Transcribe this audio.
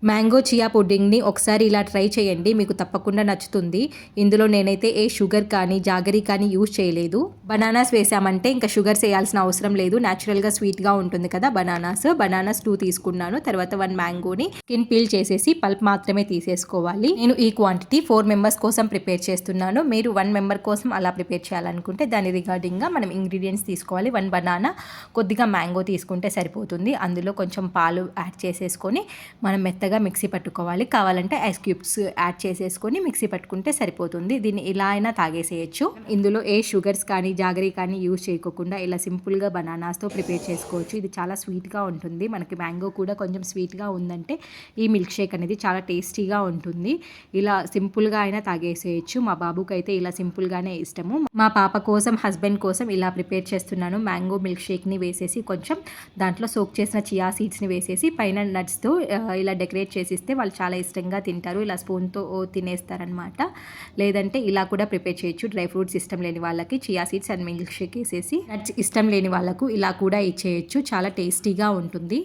Mango chia పుడ్డింగ్‌ని ఒకసారి ఇలా try చేయండి. మీకు తప్పకుండా నచ్చుతుంది. ఇందులో నేనైతే ఏ షుగర్ కానీ, జాగరీ కానీ యూజ్ చేయలేదు. బనానాస్ వేసామంటే ఇంకా షుగర్స్ ఎయాల్సిన అవసరం లేదు. నేచురల్‌గా స్వీట్‌గా ఉంటుంది కదా బనానాస్. బనానాస్ 2 తీసుకున్నాను. తర్వాత 1 మ్యాంగోని స్కిన్ పీల్ చేసేసి పల్ప్ మాత్రమే తీసేసుకోవాలి. నేను ఈ క్వాంటిటీ 4 మెంబర్స్ కోసం ప్రిపేర్ చేస్తున్నాను. మీరు 1 మెంబర్ కోసం అలా ప్రిపేర్ చేయాలనుకుంటే దాని రిగార్డింగ్‌గా మనం ఇంగ్రీడియెంట్స్ తీసుకోవాలి. 1 బనానా, కొద్దిగా మ్యాంగో తీసుకుంటే సరిపోతుంది. అందులో కొంచెం పాలు యాడ్ చేసేసుకొని మనం మెత్తగా మిక్సీ పట్టుకోవాలి. కావాలంటే ఐస్ క్యూబ్స్ యాడ్ చేసేసుకొని మిక్సీ పట్టుకుంటే సరిపోతుంది. దీన్ని ఇలా అయినా తాగేసేయచ్చు. ఇందులో ఏ షుగర్స్ కానీ, జాగరీ కానీ యూజ్ చేయకోకుండా ఇలా సింపుల్గా బనానాస్తో ప్రిపేర్ చేసుకోవచ్చు. ఇది చాలా స్వీట్గా ఉంటుంది. మనకి మ్యాంగో కూడా కొంచెం స్వీట్గా ఉందంటే ఈ మిల్క్ షేక్ అనేది చాలా టేస్టీగా ఉంటుంది. ఇలా సింపుల్గా అయినా తాగేసేయచ్చు. మా బాబుకి అయితే ఇలా సింపుల్గానే ఇష్టము. మా పాప కోసం, హస్బెండ్ కోసం ఇలా ప్రిపేర్ చేస్తున్నాను. మ్యాంగో మిల్క్ షేక్ని వేసేసి కొంచెం దాంట్లో సోక్ చేసిన చియా సీడ్స్ని వేసేసి పైన నట్స్తో ఇలా డెకరేట్ చేసిస్తే వాళ్ళు చాలా ఇష్టంగా తింటారు. ఇలా స్పూన్తో తినేస్తారనమాట. లేదంటే ఇలా కూడా ప్రిపేర్ చేయొచ్చు. డ్రై ఫ్రూట్స్ ఇష్టం లేని వాళ్ళకి chia seeds and milk shake వేసేసి, నట్స్ ఇష్టం లేని వాళ్ళకు ఇలా కూడా ఇచ్చేయచ్చు. చాలా టేస్టీగా ఉంటుంది.